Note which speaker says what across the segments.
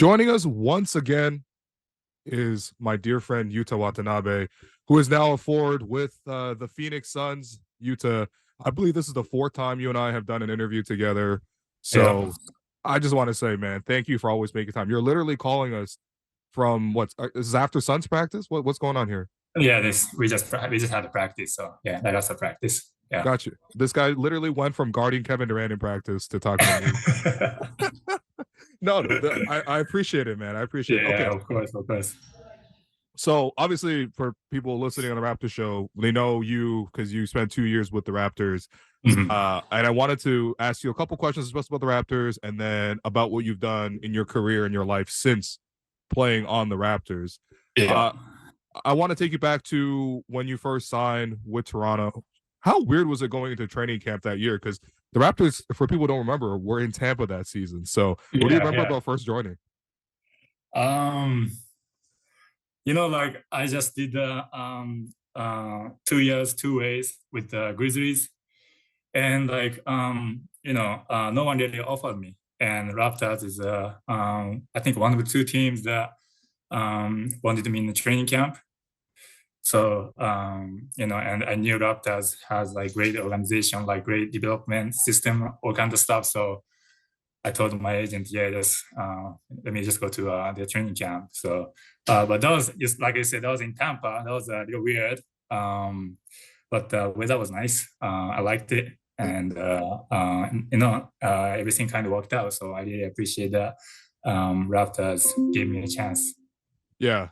Speaker 1: Joining us once again is my dear friend Yuta Watanabe, who is now a forward with the Phoenix Suns. Yuta, I believe this is the fourth time you and I have done an interview together.
Speaker 2: Yeah.
Speaker 1: So I just want to say, man, thank you for always making time. You're literally calling us from this is after Suns practice? What's going on here?
Speaker 2: Yeah, this we just had a practice, so yeah, that was a practice. Yeah.
Speaker 1: Got you. This guy literally went from guarding Kevin Durant in practice to talking to me. I appreciate it, man. I appreciate it.
Speaker 2: Yeah,
Speaker 1: Okay.
Speaker 2: of course, of course.
Speaker 1: So obviously, for people listening on the Raptors show, they know you because you spent 2 years with the Raptors.
Speaker 2: Mhm.
Speaker 1: And I wanted to ask you a couple questions, especially about the Raptors, and then about what you've done in your career and your life since playing on the Raptors.
Speaker 2: Yeah.
Speaker 1: I want to take you back to when you first signed with Toronto. How weird was it going into training camp that year? Because the Raptors, for people who don't remember, were in Tampa that season. So, what do you remember about first joining?
Speaker 2: Um, like I just did 2 years, 2 ways with the Grizzlies, and no one really offered me. And Raptors is I think one of the two teams that wanted me in the training camp. So and I knew Raptors has like great organization, like great development system, all kind of stuff. So I told my agent, yeah, just let me just go to the training camp. So, but that was just like I said, that was in Tampa. That was a little weird, but the weather was nice. I liked it, and everything kind of worked out. So I really appreciate that. Raptors gave me a chance.
Speaker 1: Yeah.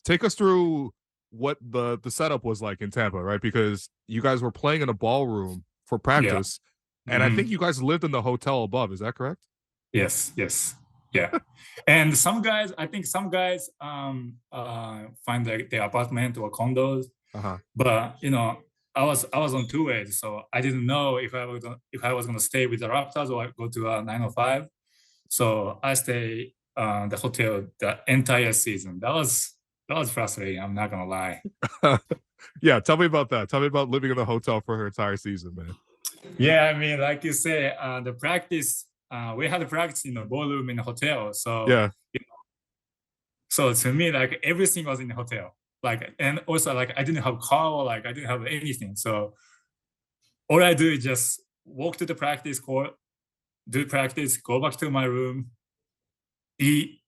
Speaker 1: Take us through what the setup was like in Tampa, right? Because you guys were playing in a ballroom for practice, and I think you guys lived in the hotel above. Is that correct?
Speaker 2: Yes. Yeah. And I think some guys find their apartment or condos. But I was on 2 ways, so I didn't know if I was gonna stay with the Raptors or go to 905. So I stay the hotel the entire season. That was frustrating. I'm not gonna lie.
Speaker 1: Yeah, tell me about that. Tell me about living in the hotel for her entire season, man.
Speaker 2: Yeah, I mean, like you say, the practice. We had a practice in the ballroom in the hotel. So
Speaker 1: Yeah.
Speaker 2: so to me, like everything was in the hotel. Like, and also like I didn't have car or like I didn't have anything. So all I do is just walk to the practice court, do practice, go back to my room, eat,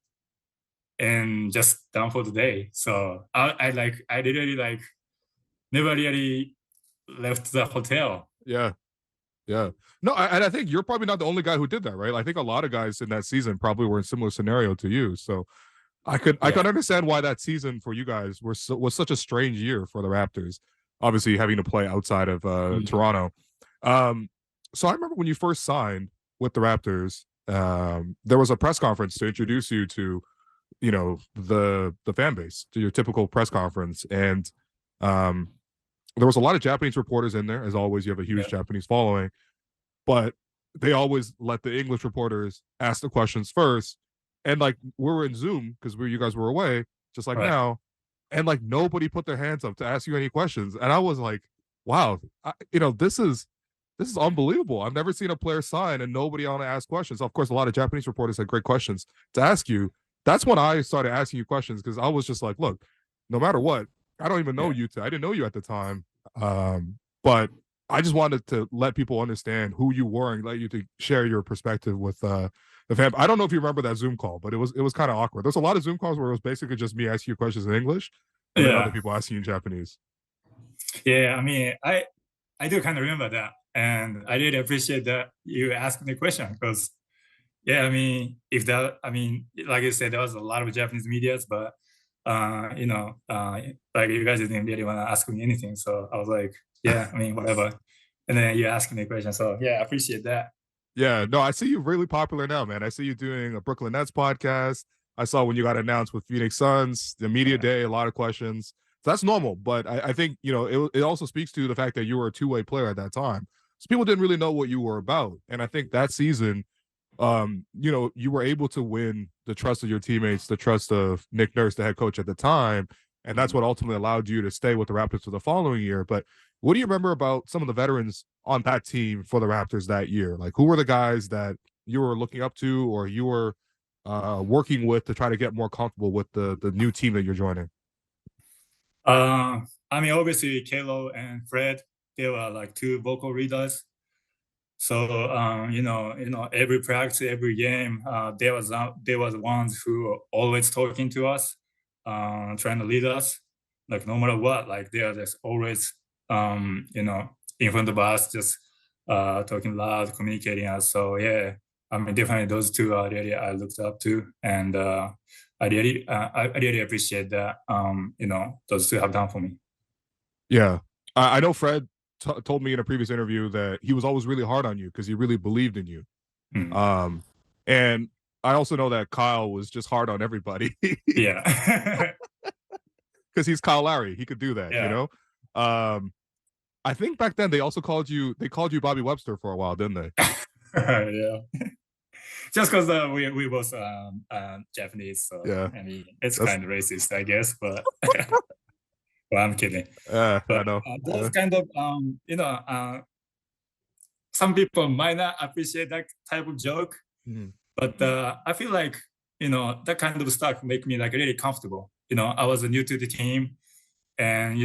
Speaker 2: and just done for the day. So I literally like never really left the hotel.
Speaker 1: Yeah. Yeah. No, and I think you're probably not the only guy who did that, right? I think a lot of guys in that season probably were in similar scenario to you. So I could understand why that season for you guys was such a strange year for the Raptors. Obviously, having to play outside of Toronto. So I remember when you first signed with the Raptors, there was a press conference to introduce you to, the fan base, to your typical press conference, and there was a lot of Japanese reporters in there. As always, you have a huge Japanese following, but they always let the English reporters ask the questions first. And like we were in Zoom because you guys were away, just like now, and like nobody put their hands up to ask you any questions. And I was like, wow, this is unbelievable. I've never seen a player sign and nobody on to ask questions. Of course, a lot of Japanese reporters had great questions to ask you. That's when I started asking you questions because I was just like, look, no matter what, I don't even know you. I didn't know you at the time, but I just wanted to let people understand who you were and let you to share your perspective with the fan. I don't know if you remember that Zoom call, but it was kind of awkward. There's a lot of Zoom calls where it was basically just me asking you questions in English and then other people asking you in Japanese.
Speaker 2: Yeah, I mean, I do kind of remember that, and I really appreciate that you asked me the question because, yeah, I mean, like you said, there was a lot of Japanese medias, but like you guys didn't really want to ask me anything, so I was like, yeah, I mean, whatever. And then you asked me a question, so yeah, I appreciate that.
Speaker 1: Yeah, no, I see you really popular now, man. I see you doing a Brooklyn Nets podcast. I saw when you got announced with Phoenix Suns, the media day, a lot of questions. So that's normal, but I think it also speaks to the fact that you were a two-way player at that time. So people didn't really know what you were about, and I think that season, you were able to win the trust of your teammates, the trust of Nick Nurse, the head coach at the time, and that's what ultimately allowed you to stay with the Raptors for the following year. But what do you remember about some of the veterans on that team for the Raptors that year? Like, who were the guys that you were looking up to, or you were, working with to try to get more comfortable with the new team that you're joining?
Speaker 2: I mean, obviously, Kalo and Fred, they were like two vocal readers. So every practice, every game, they were the ones who were always talking to us, trying to lead us. Like no matter what, like they are just always, in front of us, just talking loud, communicating us. So yeah, I mean, definitely those two are really I looked up to, and I really appreciate that. Those two have done for me.
Speaker 1: Yeah, I know Fred told me in a previous interview that he was always really hard on you because he really believed in you.
Speaker 2: Mm.
Speaker 1: And I also know that Kyle was just hard on everybody.
Speaker 2: Yeah.
Speaker 1: Because he's Kyle Lowry, he could do that, you
Speaker 2: Yeah.
Speaker 1: know. I think back then they called you Bobby Webster for a while, didn't they?
Speaker 2: Yeah. Just because we both Japanese, so
Speaker 1: Yeah,
Speaker 2: I mean it's
Speaker 1: that's
Speaker 2: kind of racist, I guess, but well, I'm kidding.
Speaker 1: I
Speaker 2: But
Speaker 1: know.
Speaker 2: those kind of some people might not appreciate that type of joke,
Speaker 1: Mhm.
Speaker 2: but I feel like that kind of stuff make me like really comfortable. I was new to the team, and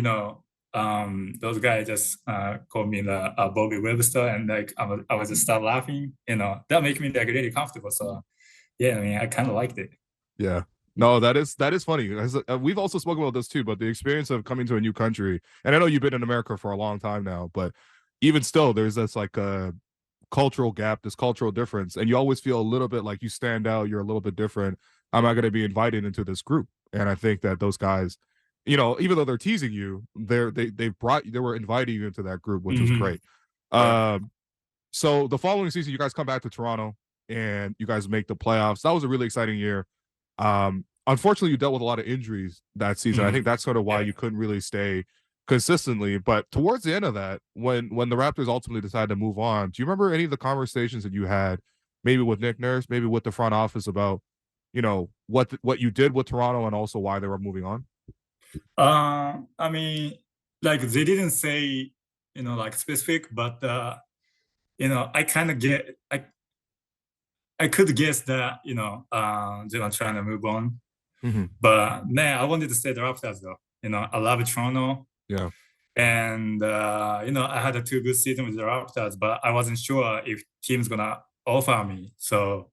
Speaker 2: those guys just called me the Bobby Webster, and like I was just start laughing. That make me like really comfortable. So yeah, I mean, I kind of liked it.
Speaker 1: Yeah. No, that is funny. We've also spoken about this too, but the experience of coming to a new country, and I know you've been in America for a long time now, but even still, there's this like a cultural gap, this cultural difference, and you always feel a little bit like you stand out. You're a little bit different. Am I going to be invited into this group? And I think that those guys, even though they're teasing you, they were inviting you into that group, which was
Speaker 2: Mm-hmm.
Speaker 1: great.
Speaker 2: Yeah.
Speaker 1: So the following season, you guys come back to Toronto and you guys make the playoffs. That was a really exciting year. Unfortunately, you dealt with a lot of injuries that season. I think that's sort of why
Speaker 2: Yeah.
Speaker 1: you couldn't really stay consistently. But towards the end of that, when the Raptors ultimately decided to move on, do you remember any of the conversations that you had, maybe with Nick Nurse, maybe with the front office about, what you did with Toronto and also why they were moving on?
Speaker 2: I mean, like they didn't say, like specific, but I kind of I could guess that they were trying to move on.
Speaker 1: Mm-hmm.
Speaker 2: But man, I wanted to stay the Raptors though. I love Toronto,
Speaker 1: Yeah.
Speaker 2: and I had a 2 good season with the Raptors, but I wasn't sure if team's gonna offer me. So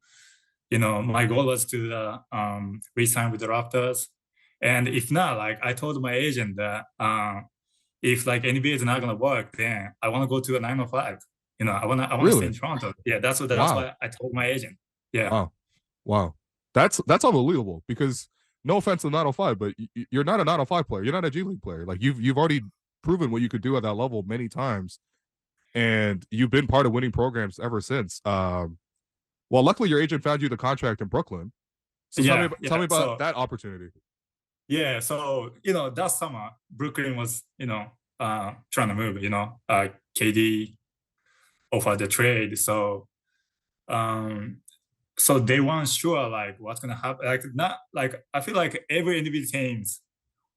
Speaker 2: my goal was to re-sign with the Raptors, and if not, like I told my agent that if like NBA is not gonna work, then I want to go to a 905. I want to stay
Speaker 1: Really?
Speaker 2: in Toronto. Yeah, that's
Speaker 1: Wow.
Speaker 2: why I told my agent. Yeah.
Speaker 1: Wow. Wow. That's unbelievable because no offense to 905, but you're not a 905 player. You're not a G League player. Like you've already proven what you could do at that level many times, and you've been part of winning programs ever since. Well, luckily your agent found you the contract in Brooklyn. So
Speaker 2: Yeah,
Speaker 1: tell
Speaker 2: yeah.
Speaker 1: me about that opportunity.
Speaker 2: Yeah, so that summer Brooklyn was trying to move. KD offered the trade, um, so they weren't sure like what's gonna happen. Like not like I feel like every individual teams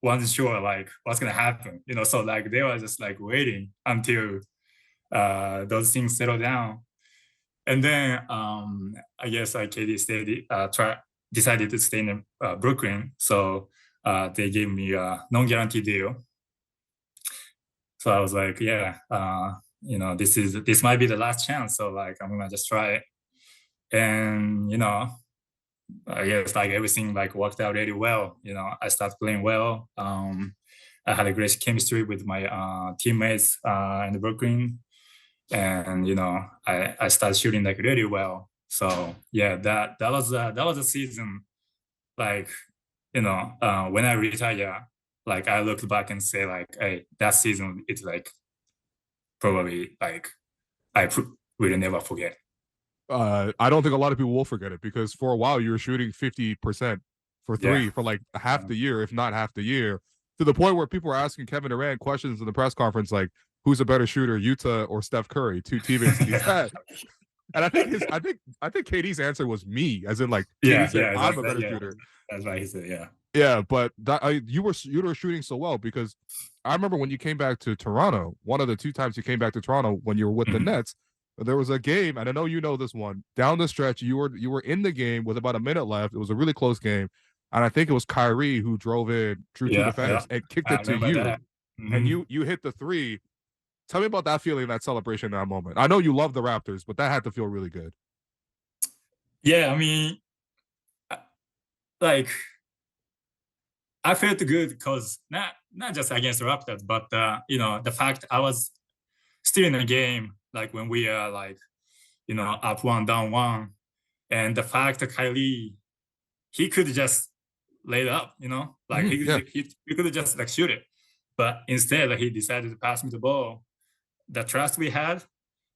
Speaker 2: wasn't sure like what's gonna happen. So like they were just like waiting until those things settle down, and then I guess like KD stayed, decided to stay in Brooklyn, so they gave me a non-guaranteed deal. So I was like, yeah, this might be the last chance. So like I'm gonna just try it, and I guess like everything like worked out really well. I started playing well. I had a great chemistry with my teammates in Brooklyn, and I started shooting like really well. So yeah, that was a season. Like when I retire, like I look back and say like, hey, that season it's like probably like will never forget.
Speaker 1: I don't think a lot of people will forget it because for a while you were shooting 50% for
Speaker 2: Yeah.
Speaker 1: three for like half the year, if not half the year, to the point where people were asking Kevin Durant questions in the press conference like, "Who's a better shooter, Yuta or Steph Curry?" Two teammates that he's had, and I think KD's answer was me, as in like KD
Speaker 2: Yeah,
Speaker 1: said,
Speaker 2: yeah,
Speaker 1: "I'm a better
Speaker 2: yeah.
Speaker 1: shooter."
Speaker 2: That's right. He said, yeah.
Speaker 1: Yeah, but you were shooting so well because I remember when you came back to Toronto, one of the two times you came back to Toronto when you were with the
Speaker 2: Mhm.
Speaker 1: Nets, There was a game, and I know you know this one. Down the stretch, you were in the game with about a minute left. It was a really close game, and I think it was Kyrie who drove in, drew two
Speaker 2: Yeah,
Speaker 1: defenders, and kicked
Speaker 2: I
Speaker 1: it to
Speaker 2: remember
Speaker 1: you,
Speaker 2: that.
Speaker 1: and
Speaker 2: Mhm.
Speaker 1: you hit the three. Tell me about that feeling, that celebration, that moment. I know you love the Raptors, but that had to feel really good.
Speaker 2: Yeah, I mean, uh, like I felt good because not just against the Raptors, but the fact I was still in the game, like when we are like up one, down one, and the fact that Kyrie he could just lay it up, like
Speaker 1: Mm-hmm. Yeah.
Speaker 2: he could just like shoot it, but instead he decided to pass me the ball. The trust we had,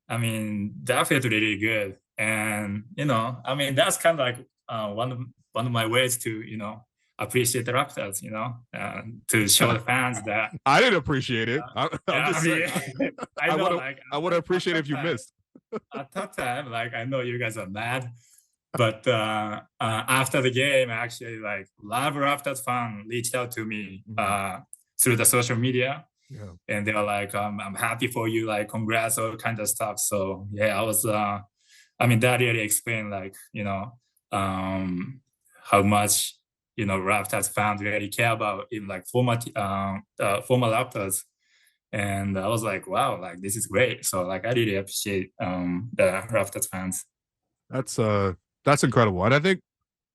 Speaker 2: I mean, that felt really good, and I mean, that's kind of like one of my ways to appreciate the Raptors, to show the fans that
Speaker 1: I didn't appreciate it. I'm
Speaker 2: yeah, I
Speaker 1: just saying.
Speaker 2: mean, I
Speaker 1: I
Speaker 2: know
Speaker 1: would have.
Speaker 2: like
Speaker 1: I would appreciate if you missed.
Speaker 2: at that time, like I know you guys are mad, but after the game, actually, like a lot of Raptors fan reached out to me through the social media,
Speaker 1: Yeah.
Speaker 2: and they were like, "I'm happy for you, like congrats, all kind of stuff." So yeah, I was. I mean, that really explained like how much Raptors fans really care about even like former Raptors. And I was like, wow, like this is great. So like I really appreciate the Raptors fans.
Speaker 1: That's incredible. And I think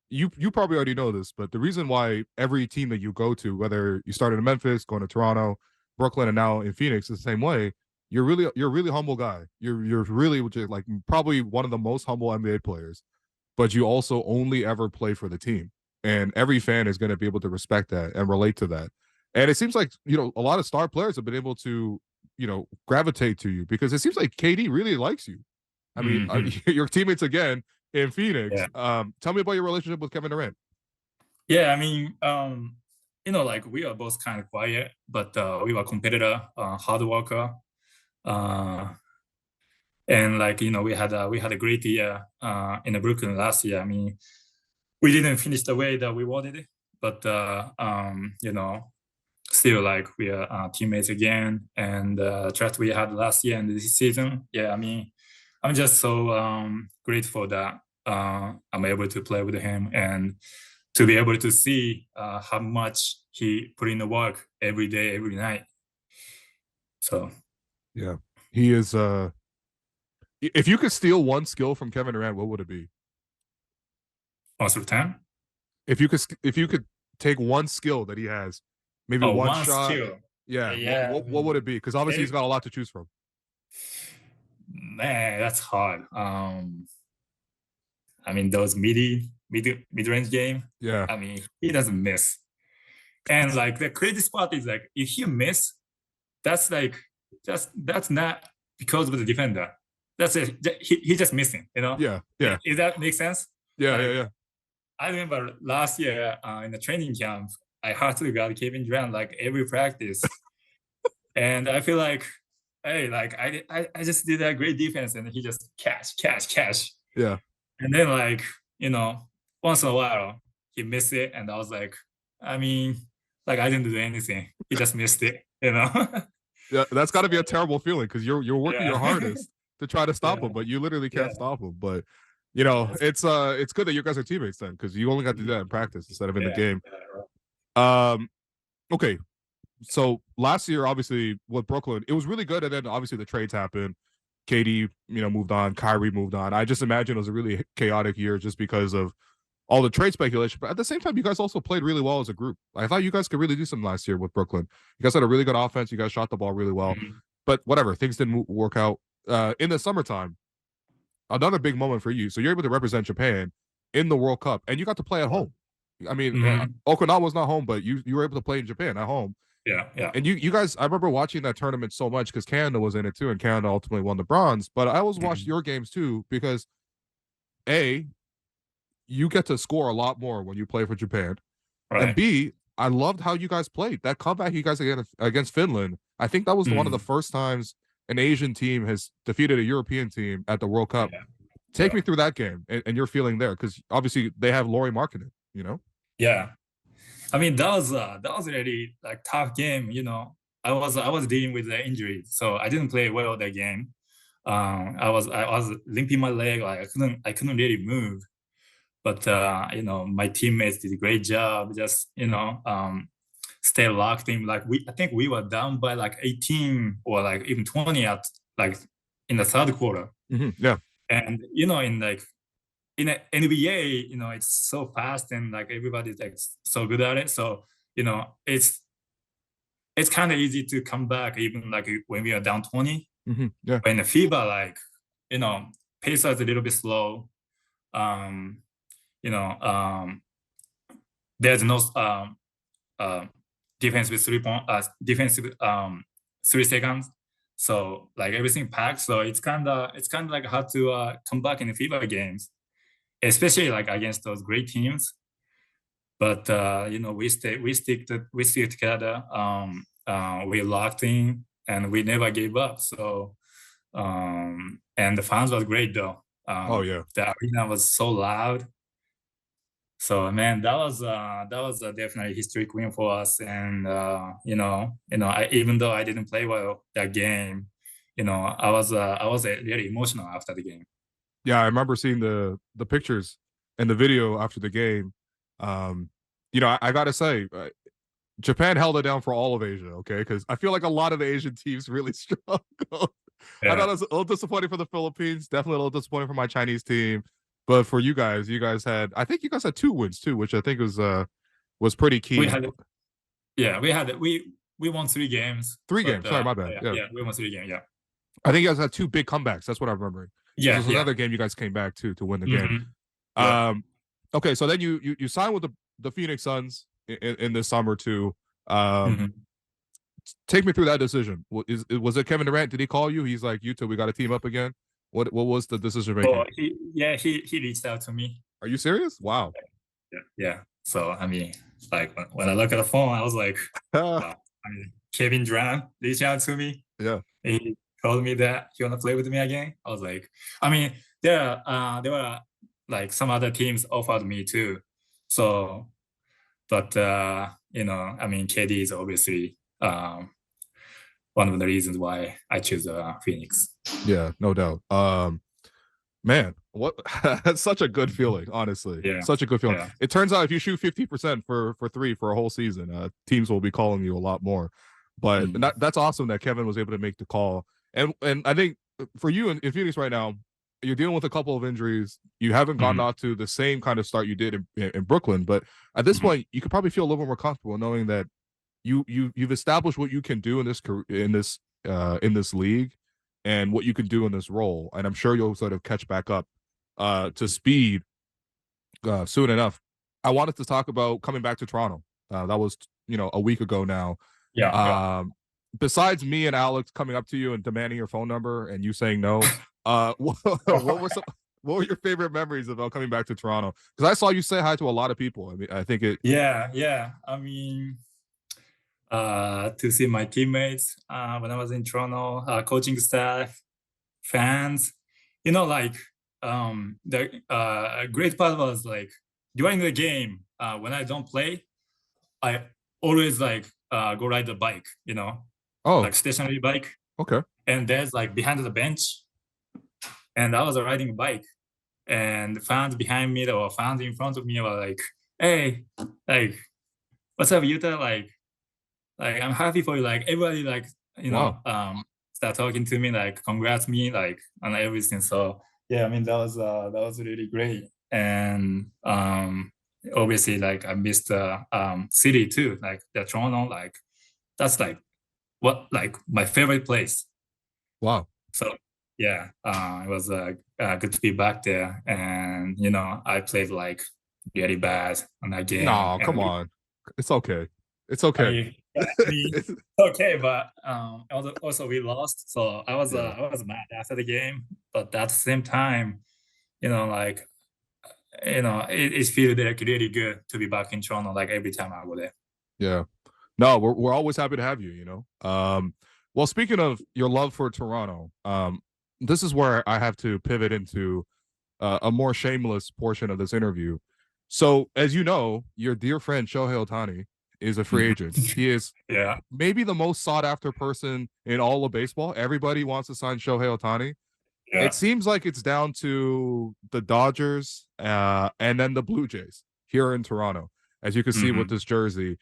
Speaker 1: you probably already know this, but the reason why every team that you go to, whether you started in Memphis, going to Toronto, Brooklyn, and now in Phoenix, is the same way. You're a really humble guy. You're really just like probably one of the most humble NBA players, but you also only ever play for the team. And every fan is going to be able to respect that and relate to that. And it seems like, a lot of star players have been able to, gravitate to you because it seems like KD really likes you. I mean,
Speaker 2: Mhm.
Speaker 1: your teammates again in Phoenix.
Speaker 2: Yeah.
Speaker 1: Tell me about your relationship with Kevin Durant.
Speaker 2: Yeah, I mean, like we are both kind of quiet, but we were competitor, hard worker, uh, and like we had a great year in the Brooklyn last year. I mean, we didn't finish the way that we wanted it, but still like we are teammates again, and trust we had last year and this season. Yeah, I mean, I'm just so grateful that I'm able to play with him and to be able to see how much he put in the work every day, every night. So
Speaker 1: Yeah, he is. If you could steal one skill from Kevin Durant, what would it be?
Speaker 2: most of the time,
Speaker 1: If you could take one skill that he has, maybe
Speaker 2: oh,
Speaker 1: one
Speaker 2: one
Speaker 1: shot.
Speaker 2: skill.
Speaker 1: Yeah, what
Speaker 2: Yeah, I
Speaker 1: what, what would
Speaker 2: mean,
Speaker 1: it be? Because obviously he's
Speaker 2: it,
Speaker 1: got a lot to choose from.
Speaker 2: man, that's hard. I mean, those mid range game.
Speaker 1: Yeah,
Speaker 2: I mean, he doesn't miss. And like the crazy spot is like if he miss, that's like that's not because of the defender. That's it. He just missing.
Speaker 1: yeah, yeah,
Speaker 2: If that makes sense.
Speaker 1: yeah, yeah,
Speaker 2: Like
Speaker 1: yeah.
Speaker 2: I remember last year in the training camp, I had to guard Kevin Durant like every practice, and I feel like, hey, like I just did a great defense, and he just catch,
Speaker 1: Yeah.
Speaker 2: and then like once in a while he missed it, and I was like, I mean, like I didn't do anything. He just missed it.
Speaker 1: Yeah, that's got to be a
Speaker 2: So
Speaker 1: terrible feeling because you're working
Speaker 2: yeah,
Speaker 1: your hardest to try to stop
Speaker 2: yeah,
Speaker 1: him, but you literally
Speaker 2: yeah.
Speaker 1: can't stop him. But
Speaker 2: That's,
Speaker 1: it's good that you guys are teammates then because you only got to do that in practice instead of in the
Speaker 2: yeah,
Speaker 1: game.
Speaker 2: yeah,
Speaker 1: Um, okay, so last year, obviously with Brooklyn, it was really good, and then obviously the trades happened. KD, moved on. Kyrie moved on. I just imagine it was a really chaotic year just because of all the trade speculation. But at the same time, you guys also played really well as a group. I thought you guys could really do something last year with Brooklyn. You guys had a really good offense. You guys shot the ball really well.
Speaker 2: Mhm.
Speaker 1: But whatever, things didn't work out. In the summertime, another big moment for you. So you're able to represent Japan in the World Cup, and you got to play at home. I mean,
Speaker 2: Mhm.
Speaker 1: Okinawa's not home, but you were able to play in Japan at home.
Speaker 2: Yeah, yeah.
Speaker 1: And you guys, I remember watching that tournament so much because Canada was in it too, and Canada ultimately won the bronze. But I always watched
Speaker 2: Mhm.
Speaker 1: your games too because A, you get to score a lot more when you play for Japan. And
Speaker 2: Right.
Speaker 1: B, I loved how you guys played. That comeback you guys against Finland, I think that was one of the
Speaker 2: Mhm.
Speaker 1: first times an Asian team has defeated a European team at the World Cup.
Speaker 2: Yeah,
Speaker 1: Take
Speaker 2: yeah,
Speaker 1: me through that game and your feeling there, because obviously they have Laurie Markkinen.
Speaker 2: yeah. I mean, that was a really like tough game. I was dealing with the injury, so I didn't play well that game. I was limping my leg, like I couldn't really move. But my teammates did a great job. Just stay locked in. Like I think we were down by like 18 or like even 20 at like in the third quarter.
Speaker 1: Yeah.
Speaker 2: And in like in a NBA, it's so fast and like everybody's like so good at it. So it's kind of easy to come back even like when we are down 20.
Speaker 1: Yeah.
Speaker 2: But in the FIBA, like pace is a little bit slow. Um, there's no defensive 3 seconds. So like everything packed. So it's kind of like hard to come back in the FIBA games, especially like against those great teams. But we stick together. We locked in and we never gave up. So and the fans was great though.
Speaker 1: Oh yeah.
Speaker 2: The arena was so loud. So man, that was a definitely historic win for us. And even though I didn't play well that game, I was really emotional after the game.
Speaker 1: Yeah, I remember seeing the pictures and the video after the game. I gotta say, Japan held it down for all of Asia, okay? Because I feel like a lot of the Asian teams really struggled. I thought it was a little disappointing for the Philippines, definitely a little disappointing for my Chinese team. But for you guys had, I think you guys had 2 wins too, which I think was pretty key.
Speaker 2: We won 3 games.
Speaker 1: 3 games. Sorry, my bad.
Speaker 2: Yeah, we won 3 games. Yeah.
Speaker 1: I think you guys had 2 big comebacks. That's what I'm remembering. So there's another game you guys came back to win the game.
Speaker 2: Yeah.
Speaker 1: Okay, so then you signed with the Phoenix Suns in this summer too. Take me through that decision. Was it Kevin Durant? Did he call you? He's like, Yuta, we got to team up again. What was the decision making?
Speaker 2: Oh, he reached out to me.
Speaker 1: Are you serious? Wow.
Speaker 2: Yeah. So I mean, like when I look at the phone, I was like, wow. I mean, Kevin Durant reached out to me.
Speaker 1: Yeah.
Speaker 2: He told me that he wanna play with me again. I was like, I mean, there were like some other teams offered me too. So, but I mean, KD is obviously one of the reasons why I choose Phoenix.
Speaker 1: Yeah, no doubt. Man, what that's such a good feeling, honestly.
Speaker 2: Yeah.
Speaker 1: Such a good feeling.
Speaker 2: Yeah.
Speaker 1: It turns out if you shoot 50% for 3 for a whole season, teams will be calling you a lot more. But that's awesome that Kevin was able to make the call. And I think for you in Phoenix right now, you're dealing with a couple of injuries. You haven't gone out to the same kind of start you did in Brooklyn, but at this point, you could probably feel a little more comfortable knowing that you've established what you can do in this league and what you can do in this role. And I'm sure you'll sort of catch back up to speed soon enough. I wanted to talk about coming back to Toronto. That was a week ago now.
Speaker 2: Yeah.
Speaker 1: Besides me and Alex coming up to you and demanding your phone number and you saying no, what were your favorite memories about coming back to Toronto? Because I saw you say hi to a lot of people. I mean, I think it.
Speaker 2: Yeah. I mean, to see my teammates when I was in Toronto, coaching staff, fans, like the great part was like during the game when I don't play, I always like go ride the bike, like stationary bike.
Speaker 1: Okay.
Speaker 2: And there's like behind the bench, and I was riding a bike, and the fans behind me or fans in front of me were like, "Hey, like, what's up, Yuta? Like I'm happy for you." Like everybody, like start talking to me, like congrats me, like on everything. So yeah, I mean that was really great. And obviously, like I missed the city too, like the Toronto, like that's like my favorite place.
Speaker 1: Wow.
Speaker 2: So yeah, it was good to be back there, and I played like really bad on that game.
Speaker 1: No, come on, it's okay. It's okay.
Speaker 2: It's okay, but also we lost, so I was mad after the game. But at the same time, it feels like really good to be back in Toronto. Like every time I go there.
Speaker 1: Yeah. No, we're always happy to have you. Well, speaking of your love for Toronto, this is where I have to pivot into a more shameless portion of this interview. So, as you know, your dear friend Shohei Ohtani is a free agent. He is maybe the most sought after person in all of baseball. Everybody wants to sign Shohei Ohtani. it seems like it's down to the Dodgers and then the Blue Jays here in Toronto. As you can see with this jersey,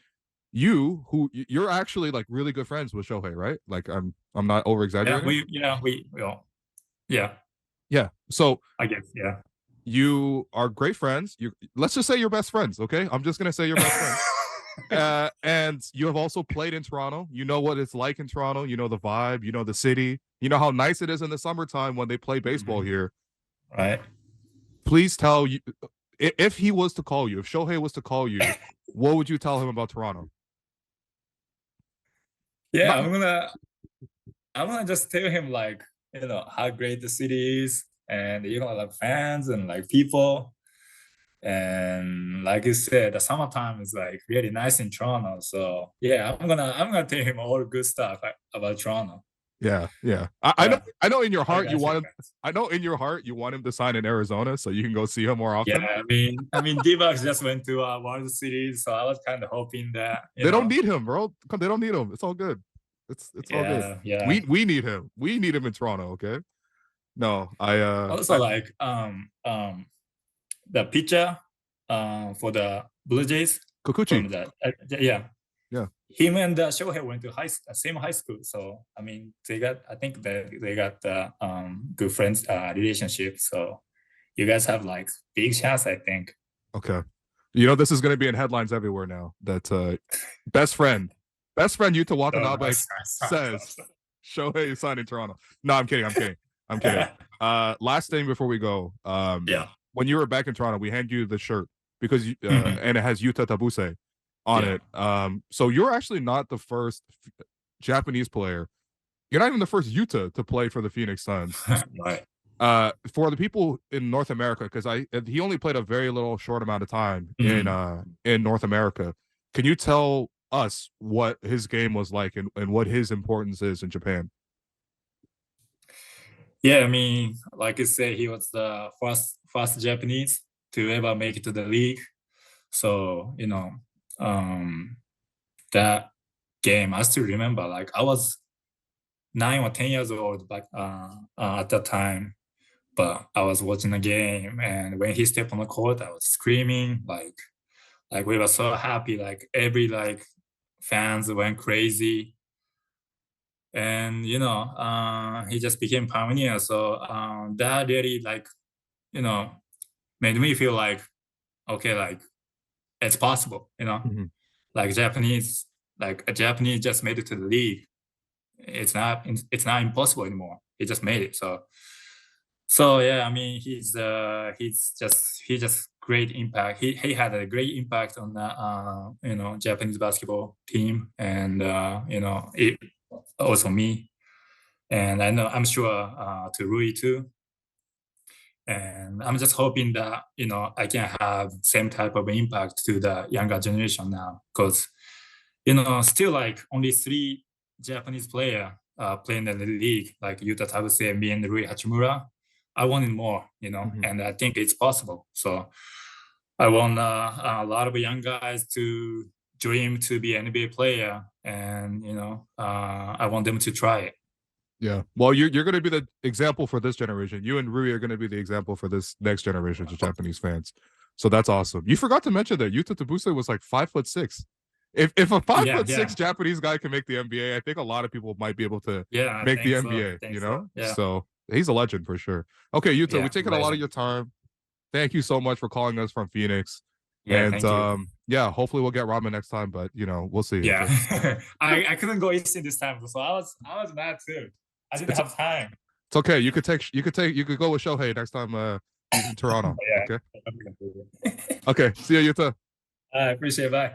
Speaker 1: you're actually like really good friends with Shohei, right? Like I'm not over exaggerating.
Speaker 2: Yeah.
Speaker 1: Yeah. So
Speaker 2: I guess, yeah.
Speaker 1: you are great friends. Let's just say you're best friends, okay? I'm just gonna say you're best friends. And you have also played in Toronto. You know what it's like in Toronto. You know the vibe. You know the city. You know how nice it is in the summertime when they play baseball here.
Speaker 2: Right.
Speaker 1: Please tell you if he was to call you, if Shohei was to call you, what would you tell him about Toronto?
Speaker 2: Yeah,
Speaker 1: Not,
Speaker 2: I'm gonna just tell him like, how great the city is, and like fans and like people. And like you said, the summertime is like really nice in Toronto. So yeah, I'm gonna tell him all the good stuff about Toronto.
Speaker 1: yeah.
Speaker 2: Yeah.
Speaker 1: I know in your
Speaker 2: How you
Speaker 1: heart you
Speaker 2: guys
Speaker 1: want
Speaker 2: feel,
Speaker 1: him.
Speaker 2: guys?
Speaker 1: I know in your heart you want him to sign in Arizona so you can go see him more
Speaker 2: Yeah,
Speaker 1: often.
Speaker 2: D-Bucks just went to World Series, so I was kind of hoping that,
Speaker 1: They don't need him, bro. They don't need him. It's all good. It's all good.
Speaker 2: yeah.
Speaker 1: We need him. We need him in Toronto, okay? No,
Speaker 2: Also, like the pitcher for the Blue Jays
Speaker 1: Kikuchi.
Speaker 2: from the yeah,
Speaker 1: Yeah.
Speaker 2: him and Shohei went to same high school. So I mean, I think they got the good friends relationship. So you guys have like big chance, I think.
Speaker 1: Okay. You know, this is going to be in headlines everywhere now. That best friend Yuta Watanabe says Shohei is signing Toronto. No, I'm kidding. I'm kidding. Last thing before we go.
Speaker 2: Yeah.
Speaker 1: When you were back in Toronto, we hand you the shirt because and it has Yuta Tabuse on it. So you're actually not the first Japanese player. You're not even the first Yuta to play for the Phoenix Suns.
Speaker 2: Right.
Speaker 1: For the people in North America, because he only played a very little short amount of time in North America. Can you tell us what his game was like and what his importance is in Japan?
Speaker 2: Yeah, I mean, like you said, he was the first Japanese to ever make it to the league. So that game, I still remember. Like I was 9 or 10 years old back at that time, but I was watching the game, and when he stepped on the court, I was screaming like we were so happy. Like every fans went crazy. And he just became pioneer. So that really made me feel like, okay, like it's possible. Like a Japanese just made it to the league. It's not impossible anymore. He just made it. So yeah, I mean, he just great impact. He had a great impact on the Japanese basketball team, and it also me, and I'm sure to Rui too. And I'm just hoping that I can have same type of impact to the younger generation now, because still like only 3 Japanese player playing in the league, like Yuta Tabuse, me, and Rui Hachimura. I wanted more, and I think it's possible. So I want a lot of young guys to dream to be an NBA player, and I want them to try it.
Speaker 1: Yeah. Well, you're going to be the example for this generation. You and Rui are going to be the example for this next generation of Japanese fans. So that's awesome. You forgot to mention that Yuta Tabuse was like 5'6". If a 5'6" Japanese guy can make the NBA, I think a lot of people might be able to make the NBA.
Speaker 2: Yeah.
Speaker 1: So he's a legend for sure. Okay, Yuta, we've taken a lot of your time. Thank you so much for calling us from Phoenix.
Speaker 2: Yeah,
Speaker 1: and
Speaker 2: thank you.
Speaker 1: hopefully we'll get ramen next time, but we'll see.
Speaker 2: Yeah.
Speaker 1: Okay?
Speaker 2: I couldn't go Eastern this time, so I was mad too. I didn't have time.
Speaker 1: It's okay. You could go with Shohei next time he's in Toronto.
Speaker 2: Yeah.
Speaker 1: Okay. Okay. See you, Yuta.
Speaker 2: I appreciate it. Bye.